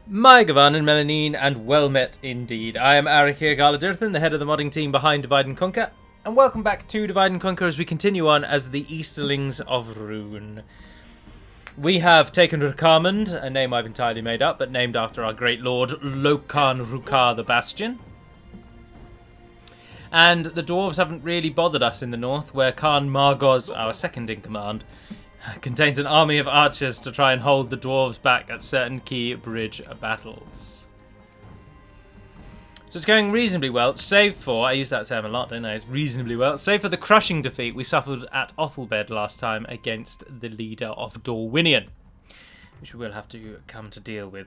My Gavan and Melanine, and well met indeed. I am Arikir Galadirthan, the head of the modding team behind Divide and Conquer, and welcome back to Divide and Conquer as we continue on as the Easterlings of Rhûn. We have taken Rûn, a name I've entirely made up, but named after our great lord Lokan Rukar the Bastion. And the dwarves haven't really bothered us in the north, where Khan Margoz, our second in command, contains an army of archers to try and hold the dwarves back at certain key bridge battles. So it's going reasonably well, save for, I use that term a lot, don't I? It's reasonably well, save for the crushing defeat we suffered at Othelbed last time against the leader of Dorwinion, which we will have to come to deal with.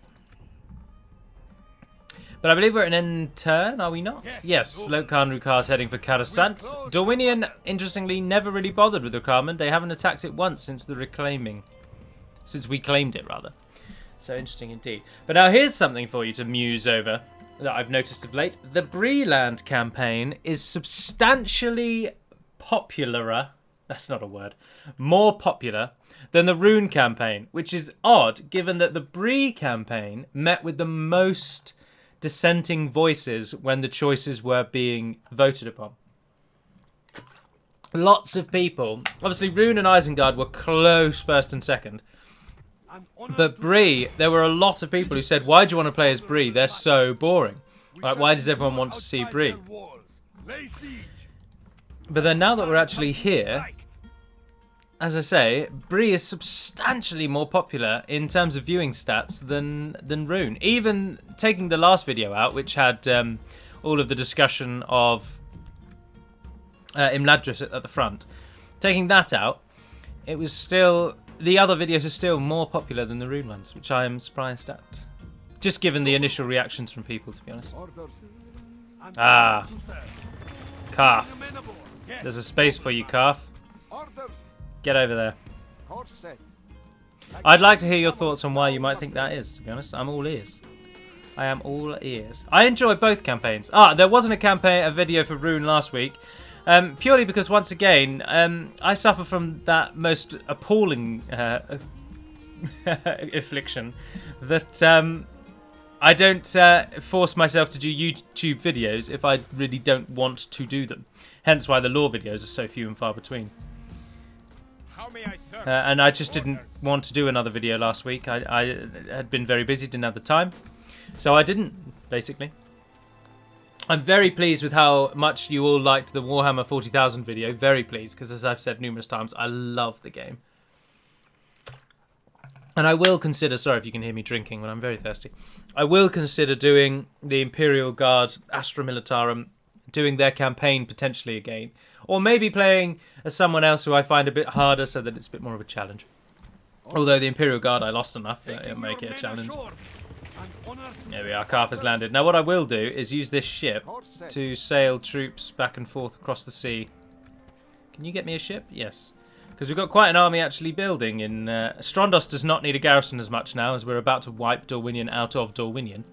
But I believe we're at an end turn, are we not? Yes, Lokan Rukar's heading for Karasant. Dorwinion, interestingly, never really bothered with Rukarman. They haven't attacked it once since the reclaiming. Since we claimed it, rather. So interesting indeed. But now here's something for you to muse over that I've noticed of late. The Breland campaign is substantially popularer, that's not a word, more popular than the Rhûn campaign, which is odd given that the Bree campaign met with the most dissenting voices when the choices were being voted upon. Lots of people, obviously Rune and Isengard were close first and second, but Bree, there were a lot of people who said, why do you want to play as Bree? They're so boring. Like, why does everyone want to see Bree? But then now that we're actually here, as I say, Bree is substantially more popular in terms of viewing stats than Rune. Even taking the last video out, which had all of the discussion of Imladris at the front, taking that out, it was still, the other videos are still more popular than the Rune ones, which I am surprised at. Just given the initial reactions from people, to be honest. Ah, Calf. There's a space for you, Calf. Get over there. I'd like to hear your thoughts on why you might think that is, to be honest. I'm all ears. I am all ears. I enjoy both campaigns. There wasn't a video for Rune last week. Purely because, once again, I suffer from that most appalling affliction that I don't force myself to do YouTube videos if I really don't want to do them. Hence why the lore videos are so few and far between. And I just didn't want to do another video last week. I had been very busy, didn't have the time. So I didn't, basically. I'm very pleased with how much you all liked the Warhammer 40,000 video. Very pleased, because as I've said numerous times, I love the game. And I will consider, sorry if you can hear me drinking when I'm very thirsty, I will consider doing the Imperial Guard, Astra Militarum, doing their campaign potentially again. Or maybe playing as someone else who I find a bit harder so that it's a bit more of a challenge. Although the Imperial Guard I lost enough that it'll make it a challenge. There we are, Calf has landed. Now what I will do is use this ship to sail troops back and forth across the sea. Can you get me a ship? Yes. Because we've got quite an army actually building in... Strondos does not need a garrison as much now as we're about to wipe Dorwinion out of Dorwinion.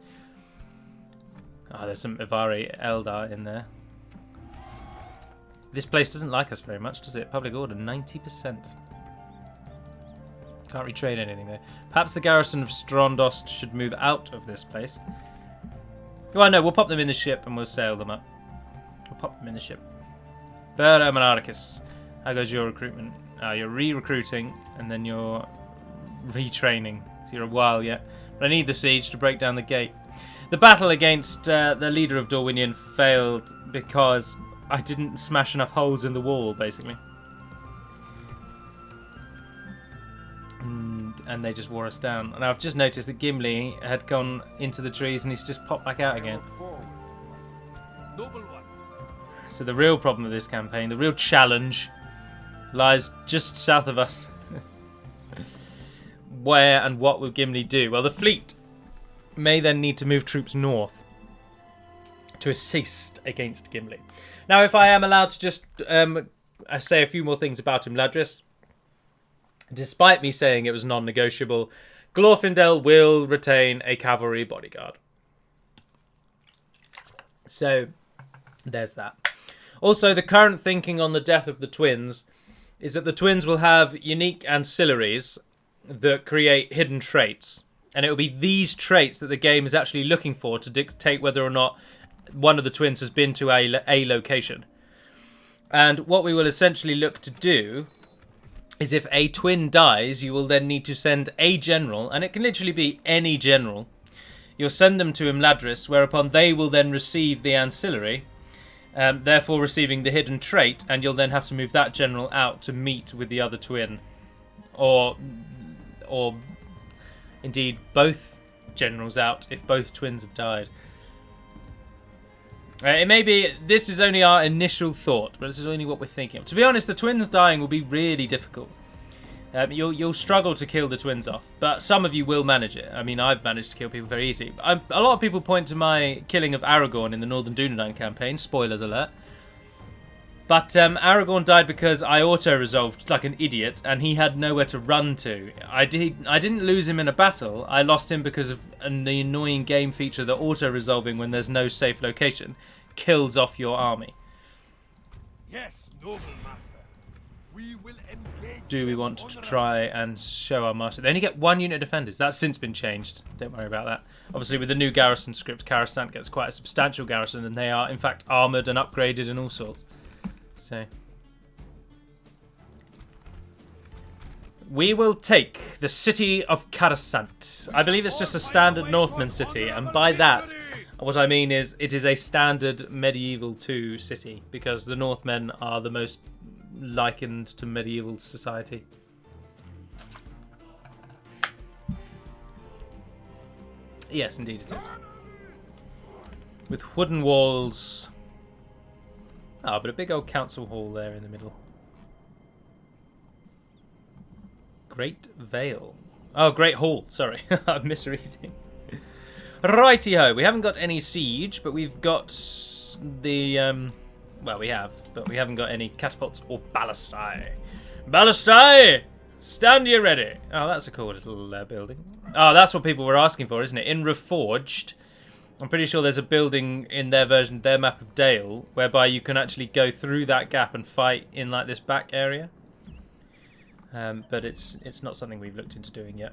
There's some Ivari Eldar in there. This place doesn't like us very much, does it? Public order, 90%. Can't retrade anything there. Perhaps the garrison of Strondost should move out of this place. Well, no, we'll pop them in the ship and we'll sail them up. We'll pop them in the ship. Berta Monarchus, how goes your recruitment? You're re-recruiting and then you're retraining. So you're a while yet. But I need the siege to break down the gate. The battle against the leader of Dorwinion failed because I didn't smash enough holes in the wall, basically. And they just wore us down. And I've just noticed that Gimli had gone into the trees and he's just popped back out again. So the real problem with this campaign, the real challenge, lies just south of us. Where and what will Gimli do? Well, the fleet may then need to move troops north to assist against Gimli. Now, if I am allowed to just say a few more things about Imladris, despite me saying it was non-negotiable, Glorfindel will retain a cavalry bodyguard. So, there's that. Also, the current thinking on the death of the twins is that the twins will have unique ancillaries that create hidden traits. And it will be these traits that the game is actually looking for to dictate whether or not one of the twins has been to a location. And what we will essentially look to do is if a twin dies, you will then need to send a general, and it can literally be any general. You'll send them to Imladris, whereupon they will then receive the ancillary, therefore receiving the hidden trait, and you'll then have to move that general out to meet with the other twin. Or indeed both generals out if both twins have died. It may be, this is only our initial thought, but this is only what we're thinking of. To be honest, the twins dying will be really difficult. You'll struggle to kill the twins off, but some of you will manage it. I mean, I've managed to kill people very easily. A lot of people point to my killing of Aragorn in the Northern Dunedain campaign. Spoilers alert. But Aragorn died because I auto-resolved like an idiot, and he had nowhere to run to. I didn't lose him in a battle. I lost him because of the annoying game feature that auto-resolving when there's no safe location kills off your army. Yes, noble master. We will engage. Do we want to try and show our master? They only get 1 unit of defenders. That's since been changed. Don't worry about that. Obviously, with the new garrison script, Karasant gets quite a substantial garrison, and they are, in fact, armoured and upgraded and all sorts. So we will take the city of Karasant. I believe it's just a standard Northman city, and by that, what I mean is it is a standard medieval 2 city, because the Northmen are the most likened to medieval society. Yes, indeed it is. With wooden walls. Ah, but a big old council hall there in the middle. Great Vale. Oh, Great Hall. Sorry, I'm misreading. Righty-ho. We haven't got any siege, but we've got the... well, we have, but we haven't got any catapults or ballistae. Ballistae! Stand ye ready. Oh, that's a cool little building. Oh, that's what people were asking for, isn't it? In Reforged... I'm pretty sure there's a building in their version, their map of Dale, whereby you can actually go through that gap and fight in like this back area. But it's not something we've looked into doing yet.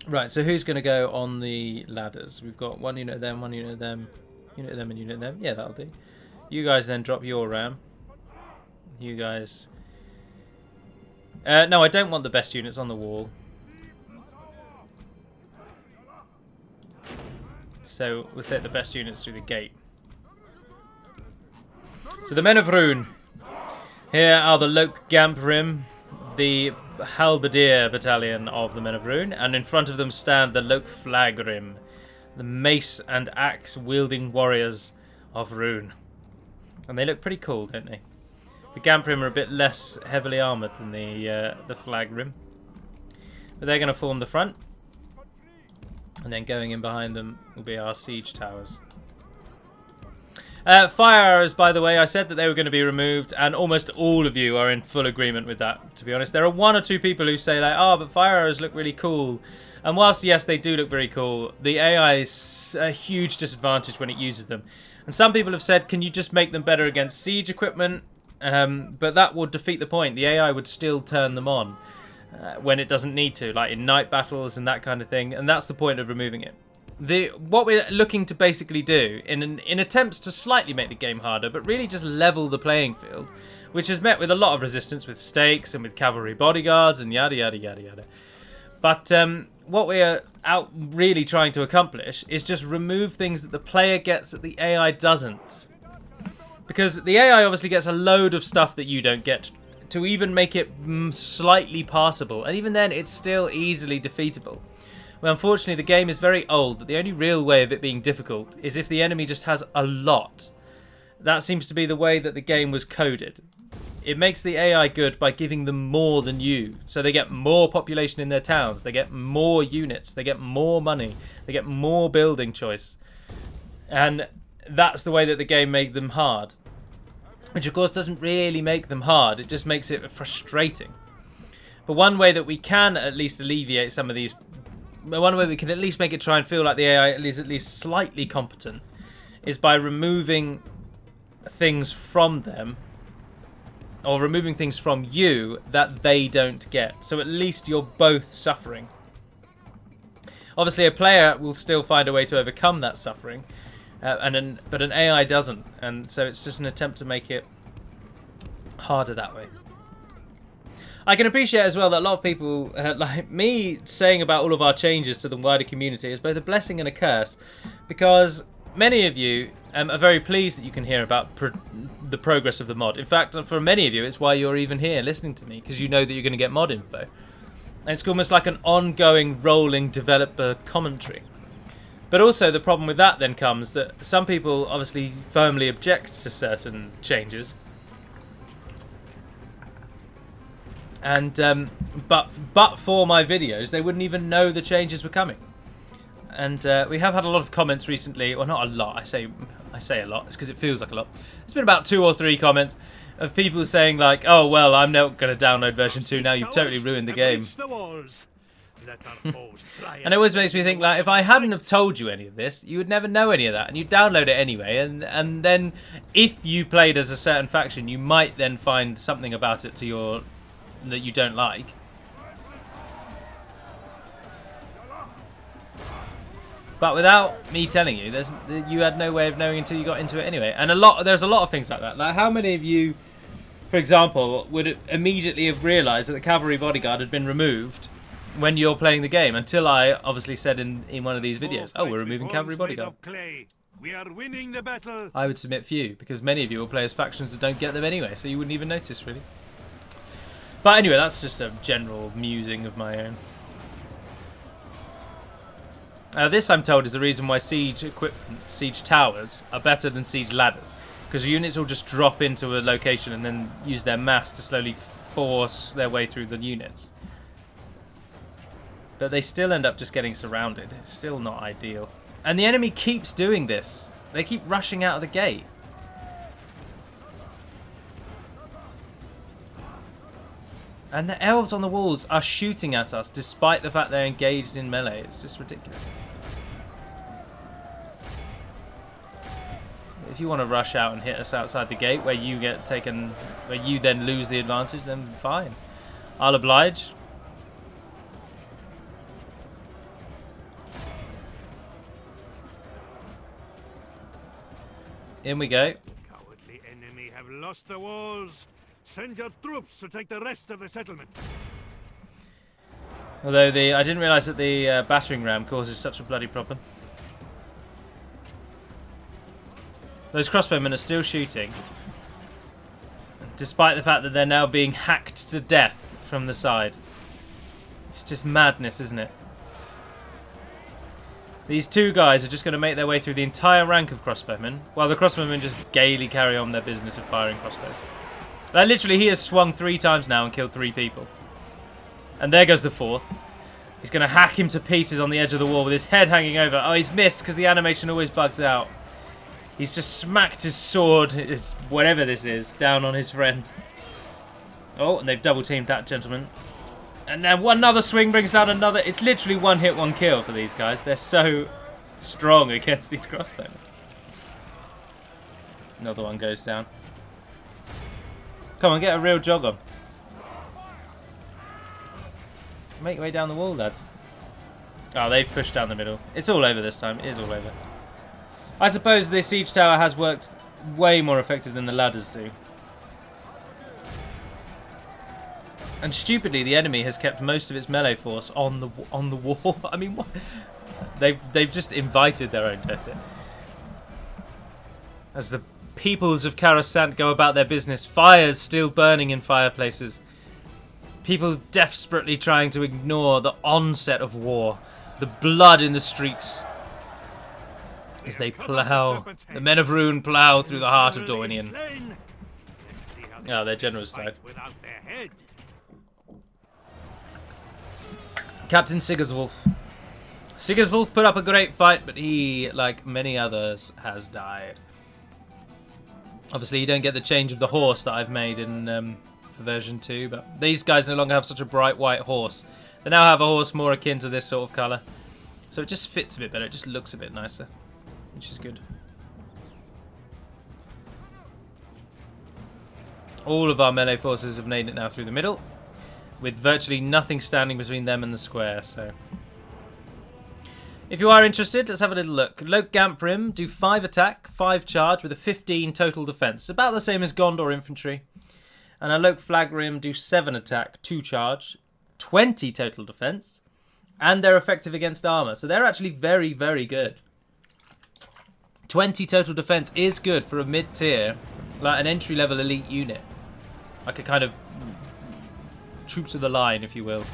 Right, so who's going to go on the ladders? We've got 1 unit of them, 1 unit of them, unit of them, and unit of them. Yeah, that'll do. You guys then drop your ram. You guys... no, I don't want the best units on the wall. So we'll set the best units through the gate. So the men of Rhûn. Here are the Loke Gamprim, the Halberdier battalion of the men of Rhûn, and in front of them stand the Loke Flagrim, the mace and axe wielding warriors of Rhûn. And they look pretty cool, don't they? The Gamprim are a bit less heavily armoured than the Flagrim, but they're going to form the front. And then going in behind them will be our siege towers. Fire arrows, by the way, I said that they were going to be removed, and almost all of you are in full agreement with that, to be honest. There are 1 or 2 people who say, like, oh, but fire arrows look really cool. And whilst, yes, they do look very cool, the AI is a huge disadvantage when it uses them. And some people have said, can you just make them better against siege equipment? But that would defeat the point. The AI would still turn them on. When it doesn't need to, like in night battles and that kind of thing, and that's the point of removing it. What we're looking to basically do, in attempts to slightly make the game harder, but really just level the playing field, which has met with a lot of resistance with stakes and with cavalry bodyguards and yada yada yada yada. But what we're out really trying to accomplish is just remove things that the player gets that the AI doesn't. Because the AI obviously gets a load of stuff that you don't get, to even make it slightly passable, and even then it's still easily defeatable. Well, unfortunately the game is very old, but the only real way of it being difficult is if the enemy just has a lot. That seems to be the way that the game was coded. It makes the AI good by giving them more than you, so they get more population in their towns, they get more units, they get more money, they get more building choice, and that's the way that the game made them hard. Which of course doesn't really make them hard, it just makes it frustrating. But one way that we can at least alleviate some of these, one way we can at least make it try and feel like the AI is at least slightly competent, is by removing things from them, or removing things from you that they don't get. So at least you're both suffering. Obviously, a player will still find a way to overcome that suffering, but an AI doesn't, and so it's just an attempt to make it harder that way. I can appreciate as well that a lot of people, like me, saying about all of our changes to the wider community is both a blessing and a curse, because many of you are very pleased that you can hear about the progress of the mod. In fact, for many of you, it's why you're even here listening to me, because you know that you're going to get mod info. And it's almost like an ongoing, rolling developer commentary. But also the problem with that then comes that some people obviously firmly object to certain changes. And but for my videos, they wouldn't even know the changes were coming. And we have had a lot of comments recently. Well, not a lot. I say a lot. It's because it feels like a lot. It's been about 2 or 3 comments of people saying like, "Oh well, I'm not going to download version 2 now. You've totally ruined the game." And it always makes me think like, if I hadn't have told you any of this, you would never know any of that, and you'd download it anyway. And then if you played as a certain faction, you might then find something about it that you don't like. But without me telling you, you had no way of knowing until you got into it anyway. And there's a lot of things like that. Like, how many of you, for example, would immediately have realised that the cavalry bodyguard had been removed when you're playing the game? Until I obviously said in one of these videos, "Oh, we're removing cavalry bodyguard." We are winning the battle. I would submit few, because many of you will play as factions that don't get them anyway, so you wouldn't even notice really. But anyway, that's just a general musing of my own. This, I'm told, is the reason why siege towers are better than siege ladders, because units will just drop into a location and then use their mass to slowly force their way through the units. But they still end up just getting surrounded. It's still not ideal. And the enemy keeps doing this. They keep rushing out of the gate. And the elves on the walls are shooting at us despite the fact they're engaged in melee. It's just ridiculous. If you want to rush out and hit us outside the gate where you get taken, where you then lose the advantage, then fine. I'll oblige. In we go. Cowardly enemy have lost the walls. Send your troops to take the rest of the settlement. Although I didn't realise that the battering ram causes such a bloody problem. Those crossbowmen are still shooting, despite the fact that they're now being hacked to death from the side. It's just madness, isn't it? These 2 guys are just going to make their way through the entire rank of crossbowmen, while the crossbowmen just gaily carry on their business of firing crossbows. Like, literally, he has swung 3 times now and killed 3 people. And there goes the 4th. He's going to hack him to pieces on the edge of the wall with his head hanging over. Oh, he's missed because the animation always bugs out. He's just smacked his sword, whatever this is, down on his friend. Oh, and they've double-teamed that gentleman. And then another swing brings down another. It's literally 1 hit, 1 kill for these guys. They're so strong against these crossbowmen. Another one goes down. Come on, get a real jog on. Make your way down the wall, lads. Oh, they've pushed down the middle. It's all over this time. It is all over. I suppose this siege tower has worked way more effective than the ladders do. And stupidly, the enemy has kept most of its melee force on the wall. I mean, what? They've just invited their own death here. As the peoples of Karasant go about their business, fires still burning in fireplaces. People desperately trying to ignore the onset of war, the blood in the streets. As they plough, the men of Rhûn plough through the heart of Dorwinion. Oh, their generals died. Captain Sigurdswolf. Sigurdswolf put up a great fight, but he, like many others, has died. Obviously, you don't get the change of the horse that I've made in for version 2, but these guys no longer have such a bright white horse. They now have a horse more akin to this sort of colour. So it just fits a bit better, it just looks a bit nicer, which is good. All of our melee forces have made it now through the middle, with virtually nothing standing between them and the square, so... If you are interested, let's have a little look. Loke Gamprim do 5 attack, 5 charge with a 15 total defense. About the same as Gondor infantry. And a Loke Flagrim do 7 attack, 2 charge, 20 total defense. And they're effective against armor. So they're actually very, very good. 20 total defense is good for a mid-tier, like an entry-level elite unit. Like a kind of troops of the line, if you will.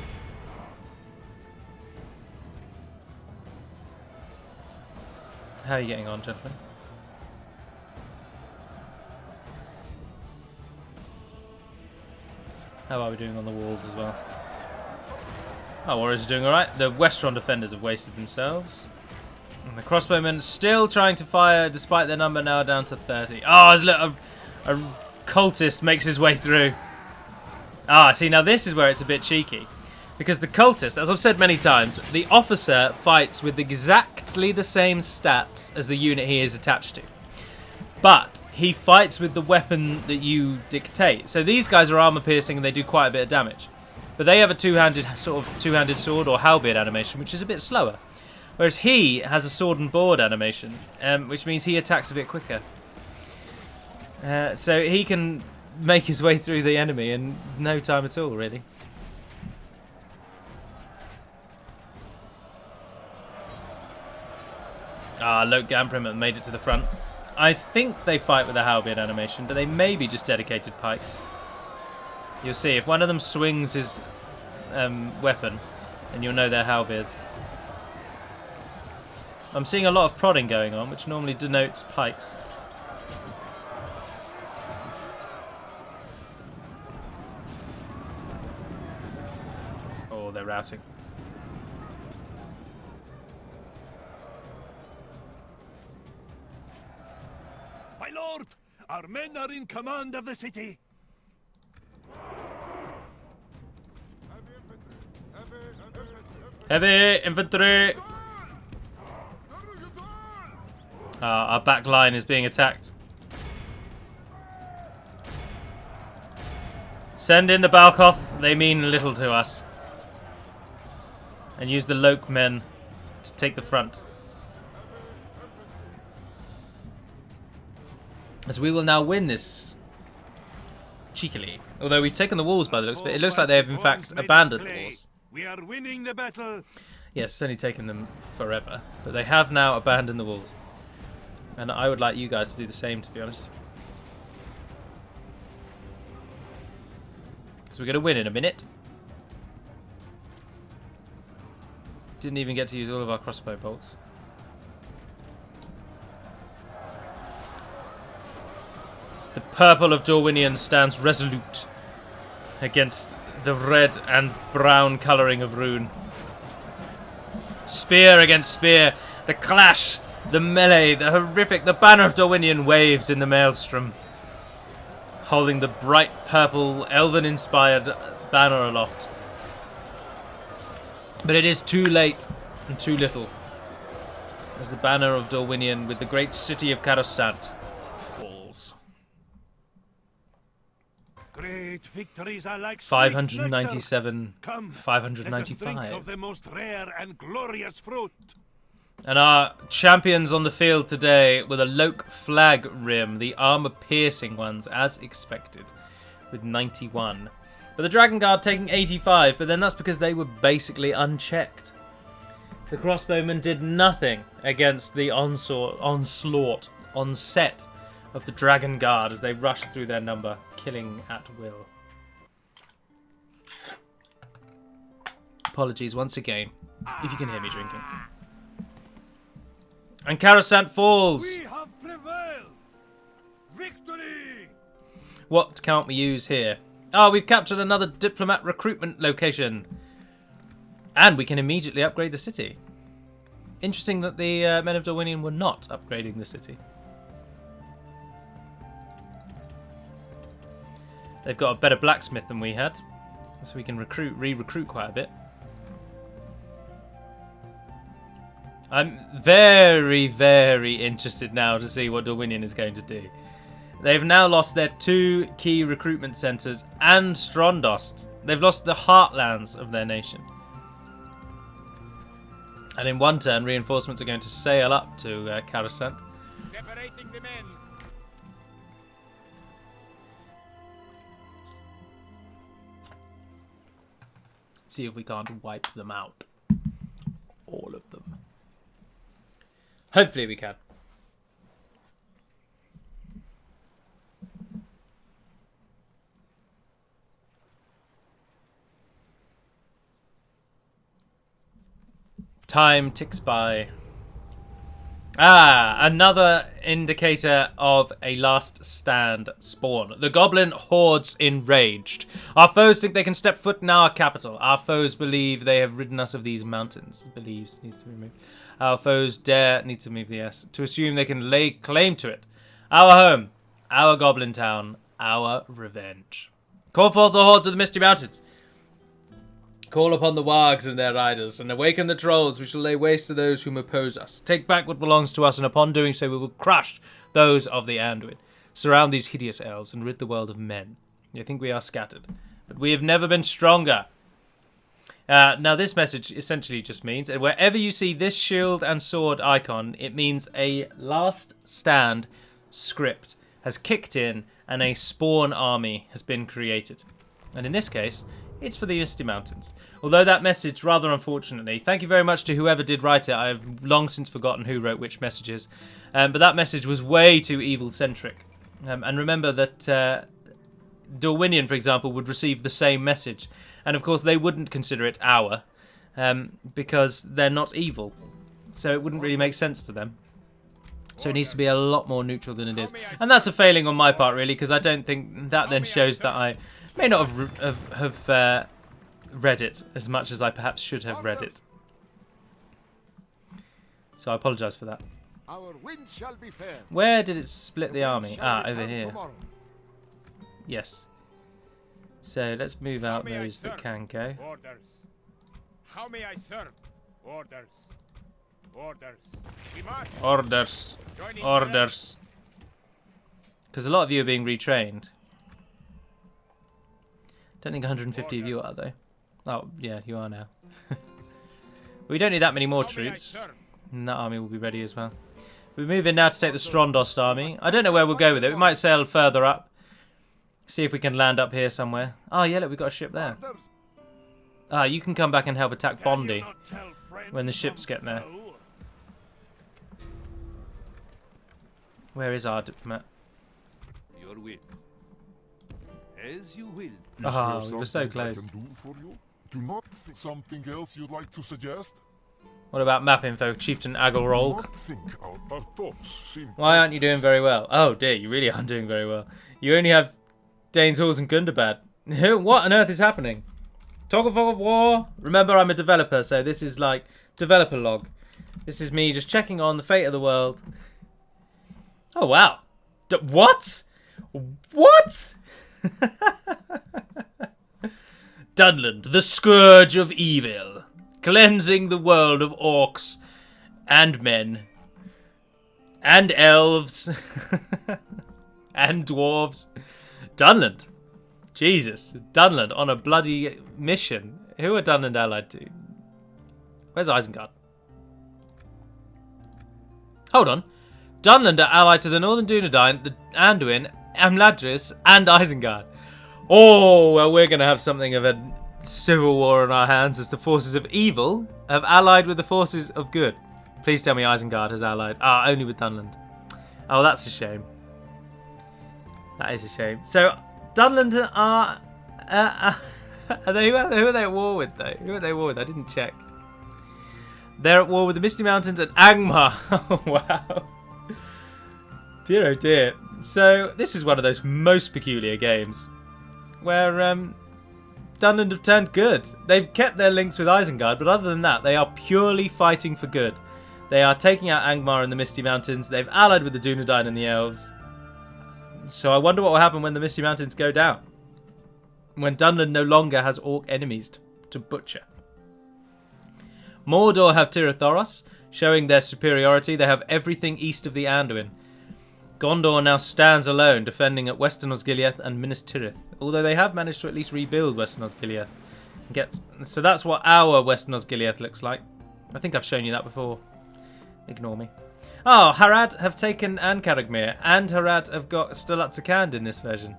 How are you getting on, gentlemen? How are we doing on the walls as well? Our warriors are doing alright. The Westron defenders have wasted themselves. And the crossbowmen still trying to fire, despite their number now down to 30. Oh, a cultist makes his way through. Ah, see, now this is where it's a bit cheeky. Because the cultist, as I've said many times, the officer fights with exactly the same stats as the unit he is attached to. But he fights with the weapon that you dictate. So these guys are armor piercing and they do quite a bit of damage. But they have a two-handed sword or halberd animation, which is a bit slower. Whereas he has a sword and board animation, which means he attacks a bit quicker. So he can make his way through the enemy in no time at all, really. Loke Gamprim have made it to the front. I think they fight with a halberd animation, but they may be just dedicated pikes. You'll see, if one of them swings his weapon, then you'll know they're halberds. I'm seeing a lot of prodding going on, which normally denotes pikes. Oh, they're routing. My lord, our men are in command of the city. Heavy infantry! Our back line is being attacked. Send in the Balkoth, they mean little to us. And use the Loke men to take the front. As we will now win this cheekily. Although we've taken the walls by the looks of it. It looks like they have in fact abandoned the walls. We are winning the battle. Yes, it's only taken them forever. But they have now abandoned the walls. And I would like you guys to do the same, to be honest. So we're going to win in a minute. Didn't even get to use all of our crossbow bolts. The purple of Dorwinion stands resolute against the red and brown colouring of Rhûn. Spear against spear. The clash, the melee, the horrific. The banner of Dorwinion waves in the maelstrom, holding the bright purple, elven-inspired banner aloft. But it is too late and too little, as the banner of Dorwinion with the great city of Karasant falls. Great victories are like 597, Come, 595. let us drink of the most rare and glorious fruit. And our champions on the field today with a Loke flag rim, the armor-piercing ones, as expected, with 91. But the Dragon Guard taking 85, but then that's because they were basically unchecked. The crossbowmen did nothing against the onset of the Dragon Guard as they rushed through their number, killing at will. Apologies once again, if you can hear me drinking. And Karasant falls! We have prevailed! Victory! What can't we use here? Oh, we've captured another diplomat recruitment location. And we can immediately upgrade the city. Interesting that the men of Dorwinion were not upgrading the city. They've got a better blacksmith than we had. So we can re-recruit quite a bit. I'm very, very interested now to see what Dorwinion is going to do. They've now lost their 2 key recruitment centres and Strondost. They've lost the heartlands of their nation. And in one turn, reinforcements are going to sail up to Karasant. Separating the men. See if we can't wipe them out. All of them. Hopefully we can. Time ticks by. Ah, another indicator of a last stand spawn. The goblin hordes enraged. Our foes think they can step foot in our capital. Our foes believe they have ridden us of these mountains. Believes needs to be removed. Our foes dare need to move the S to assume they can lay claim to it. Our home, our goblin town, our revenge. Call forth the hordes of the misty mountains. Call upon the wargs and their riders, and awaken the trolls. We shall lay waste to those whom oppose us. Take back what belongs to us, and upon doing so we will crush those of the Anduin. Surround these hideous elves, and rid the world of men. You think we are scattered, but we have never been stronger. Now this message essentially just means, and wherever you see this shield and sword icon, it means a last stand script has kicked in, and a spawn army has been created. And in this case, it's for the Misty Mountains. Although that message, rather unfortunately, thank you very much to whoever did write it. I have long since forgotten who wrote which messages. But that message was way too evil-centric. And remember that Dorwinion, for example, would receive the same message. And of course, they wouldn't consider it our, because they're not evil. So it wouldn't really make sense to them. So it needs to be a lot more neutral than it is. And that's a failing on my part, really, because I don't think that then shows that I may not have read it as much as I perhaps should have read it. So I apologise for that. Where did it split the army? Ah, over here. Yes. So let's move out those that can go. Orders. How may I serve? Orders. Orders. Orders. Orders. Because a lot of you are being retrained. Don't think 150 of you are, though. Oh, yeah, you are now. We don't need that many more troops. And that army will be ready as well. We're moving now to take the Strondost army. I don't know where we'll go with it. We might sail further up. See if we can land up here somewhere. Oh, yeah, look, we've got a ship there. Ah, you can come back and help attack Bondi when the ships get there. Where is our diplomat? Your will. As you will. Ah, we were so close. Do not think something else you'd like to suggest? What about map info, Chieftain Agilrolg? Not think our thoughts seem. Why aren't you doing very well? Oh dear, you really aren't doing very well. You only have Danes, Halls and Gundabad. What on earth is happening? Toggle of war? Remember, I'm a developer, so this is like developer log. This is me just checking on the fate of the world. Oh wow. What? What? Dunland, the scourge of evil, cleansing the world of orcs and men and elves and dwarves. Dunland, Jesus, Dunland on a bloody mission. Who are Dunland allied to? Where's Isengard? Hold on. Dunland are allied to the Northern Dunedain, the Anduin, Imladris, and Isengard. Oh, well, we're going to have something of a civil war on our hands as the forces of evil have allied with the forces of good. Please tell me Isengard has allied. Ah, only with Dunland. Oh, that's a shame. That is a shame. So, Dunland are... who are they at war with, though? Who are they at war with? I didn't check. They're at war with the Misty Mountains and Angmar. Oh, wow. Dear oh dear. So, this is one of those most peculiar games where Dunland have turned good. They've kept their links with Isengard, but other than that, they are purely fighting for good. They are taking out Angmar and the Misty Mountains. They've allied with the Dunedain and the Elves. So I wonder what will happen when the Misty Mountains go down. When Dunland no longer has orc enemies to butcher. Mordor have Tirathoros, showing their superiority. They have everything east of the Anduin. Gondor now stands alone, defending at Western Osgiliath and Minas Tirith, although they have managed to at least rebuild Western Osgiliath. So that's what our Western Osgiliath looks like. I think I've shown you that before. Ignore me. Oh, Harad have taken Ankaragmir, and Harad have got Stalatsakand in this version.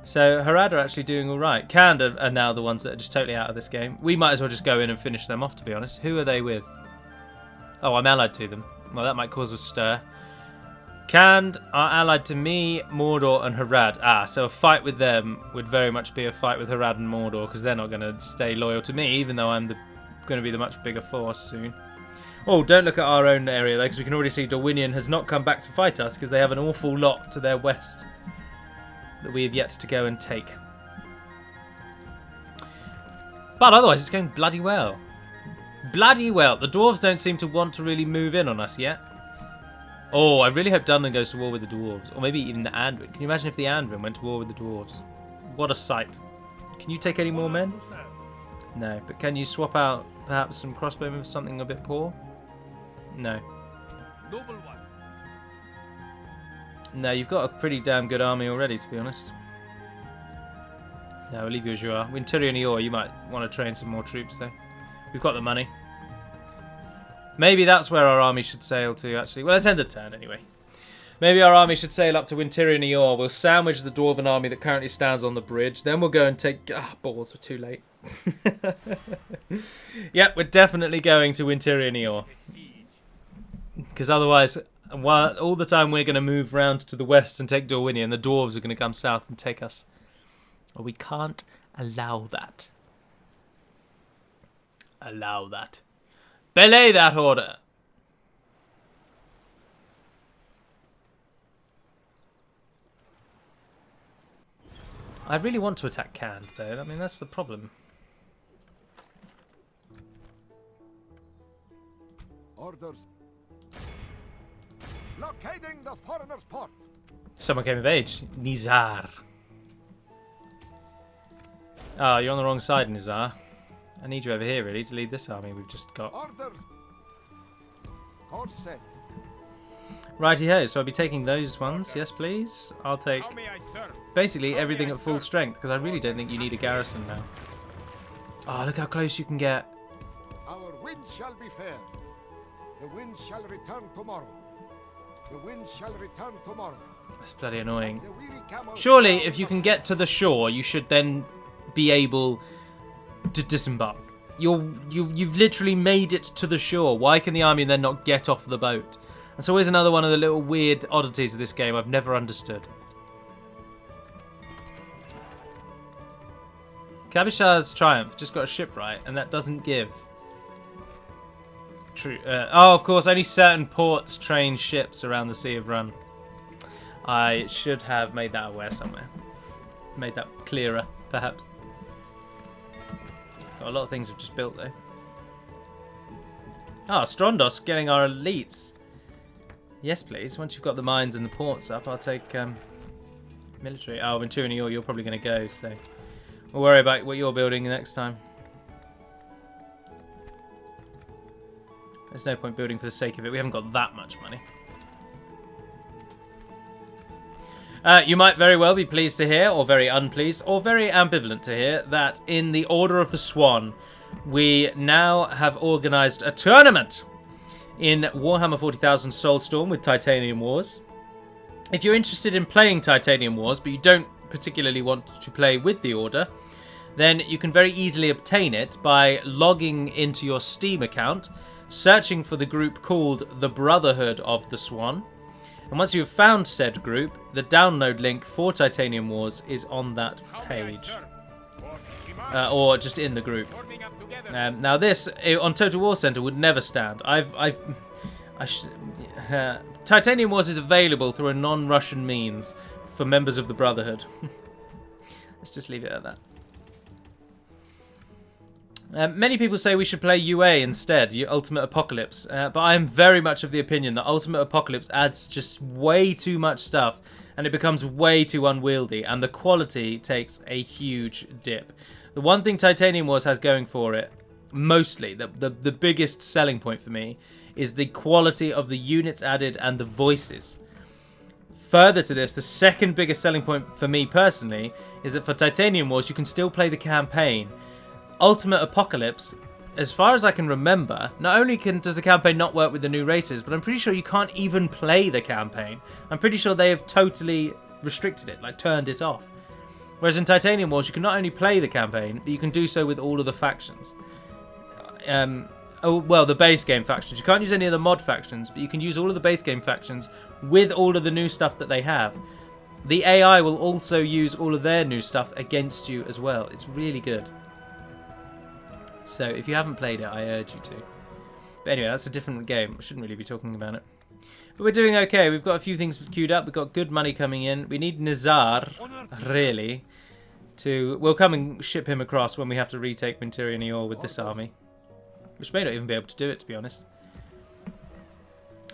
So Harad are actually doing all right. Kand are now the ones that are just totally out of this game. We might as well just go in and finish them off, to be honest. Who are they with? Oh, I'm allied to them. Well, that might cause a stir. Kand are allied to me, Mordor, and Harad. Ah, so a fight with them would very much be a fight with Harad and Mordor, because they're not going to stay loyal to me, even though I'm going to be the much bigger force soon. Oh, don't look at our own area, though, because we can already see Dorwinion has not come back to fight us, because they have an awful lot to their west that we have yet to go and take. But otherwise, it's going bloody well. Bloody well. The dwarves don't seem to want to really move in on us yet. Oh, I really hope Dunland goes to war with the dwarves. Or maybe even the Andrin. Can you imagine if the Andrin went to war with the dwarves? What a sight. Can you take any more men? No, but can you swap out perhaps some crossbowmen for something a bit poor? No. Noble one. No, you've got a pretty damn good army already, to be honest. No, we'll leave you as you are. Winteria and Eor, you might want to train some more troops, though. We've got the money. Maybe that's where our army should sail to, actually. Well, let's end the turn, anyway. Maybe our army should sail up to Winteria and Eor. We'll sandwich the Dwarven army that currently stands on the bridge. Then we'll go and take... Ah, balls, we're too late. Yep, we're definitely going to Winteria and Eor. Because otherwise... While all the time we're going to move round to the west and take Dorwinion, the dwarves are going to come south and take us. Well, we can't allow that. Allow that. Belay that order! I really want to attack Kand, though. I mean, that's the problem. Orders. Locating the foreigner's port. Someone came of age. Nizar. Oh, you're on the wrong side, Nizar. I need you over here, really, to lead this army we've just got. Orders. Course set. Righty-ho, so I'll be taking those ones. Yes, please. I'll take How may I serve? basically everything at full strength, because I really don't think you need a garrison now. Oh, look how close you can get. Our wind shall be fair. The wind shall return tomorrow. The wind shall return tomorrow. That's bloody annoying. The weary camels Surely, if you can get to the shore, you should then be able to disembark. You've literally made it to the shore. Why can the army then not get off the boat? That's always another one of the little weird oddities of this game I've never understood. Kabishar's Triumph just got a shipwright, and that doesn't give. True. Oh, of course, only certain ports train ships around the Sea of Rhûn. I should have made that aware somewhere. Made that clearer, perhaps. Got a lot of things we've just built, though. Ah, Strondos getting our elites. Yes, please. Once you've got the mines and the ports up, I'll take military. Oh, Ventura, you're probably going to go, so we'll worry about what you're building next time. There's no point building for the sake of it. We haven't got that much money. You might very well be pleased to hear, or very unpleased, or very ambivalent to hear, that in the Order of the Swan, we now have organised a tournament in Warhammer 40,000 Soulstorm with Titanium Wars. If you're interested in playing Titanium Wars, but you don't particularly want to play with the Order, then you can very easily obtain it by logging into your Steam account, searching for the group called the Brotherhood of the Swan, and once you've found said group, the download link for Titanium Wars is on that page, or just in the group. Now this on Total War Center would never stand. Titanium Wars is available through a non-Russian means for members of the Brotherhood. Let's just leave it at that. Many people say we should play UA instead, Ultimate Apocalypse, but I am very much of the opinion that Ultimate Apocalypse adds just way too much stuff, and it becomes way too unwieldy, and the quality takes a huge dip. The one thing Titanium Wars has going for it, mostly, the biggest selling point for me, is the quality of the units added and the voices. Further to this, the second biggest selling point for me personally is that for Titanium Wars you can still play the campaign. Ultimate Apocalypse as far as I can remember, not only does the campaign not work with the new races, but I'm pretty sure you can't even play the campaign. I'm pretty sure they have totally restricted it, like turned it off. Whereas in Titanium Wars, you can not only play the campaign, but you can do so with all of the factions. The base game factions. You can't use any of the mod factions, but you can use all of the base game factions with all of the new stuff that they have. The AI will also use all of their new stuff against you as well. It's really good. So if you haven't played it, I urge you to. But anyway, that's a different game. I shouldn't really be talking about it. But we're doing okay. We've got a few things queued up. We've got good money coming in. We need Nizar, really, to... We'll come and ship him across when we have to retake Minterian Eor with this army. Which may not even be able to do it, to be honest.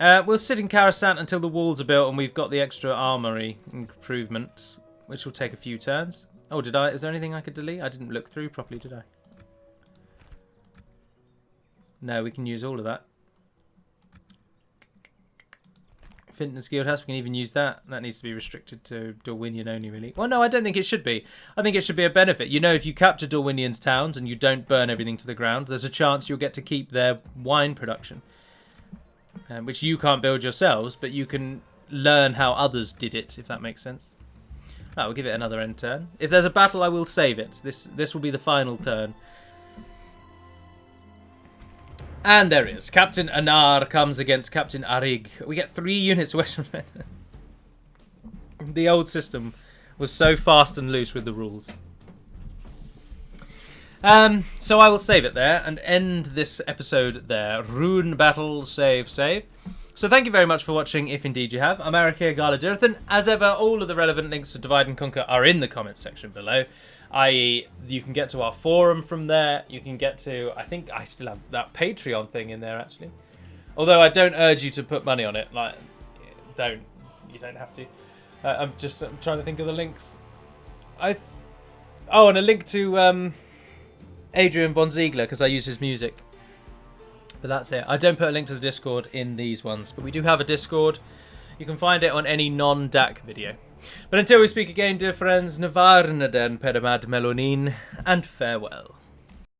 We'll sit in Karasant until the walls are built and we've got the extra armory improvements, which will take a few turns. Oh, is there anything I could delete? I didn't look through properly, did I? No, we can use all of that. Fintons Guildhouse, we can even use that. That needs to be restricted to Dorwinian only, really. Well, no, I don't think it should be. I think it should be a benefit. You know, if you capture Dorwinian's towns and you don't burn everything to the ground, there's a chance you'll get to keep their wine production. Which you can't build yourselves, but you can learn how others did it, if that makes sense. Right, we'll give it another end turn. If there's a battle, I will save it. This will be the final turn. And there is. Captain Anar comes against Captain Arig. We get 3 units Western men. The old system was so fast and loose with the rules. So I will save it there and end this episode there. Rhûn battle, save. So thank you very much for watching, if indeed you have. I'm Eric here, Gala. As ever, all of the relevant links to Divide and Conquer are in the comments section below. I.e., you can get to our forum from there. You can get to... I think I still have that Patreon thing in there, actually. Although I don't urge you to put money on it. Like, you don't have to. I'm trying to think of the links. And a link to Adrian von Ziegler, because I use his music. But that's it. I don't put a link to the Discord in these ones. But we do have a Discord. You can find it on any non-DaC video. But until we speak again, dear friends, Navarnaden Pedamad Melonin, and farewell.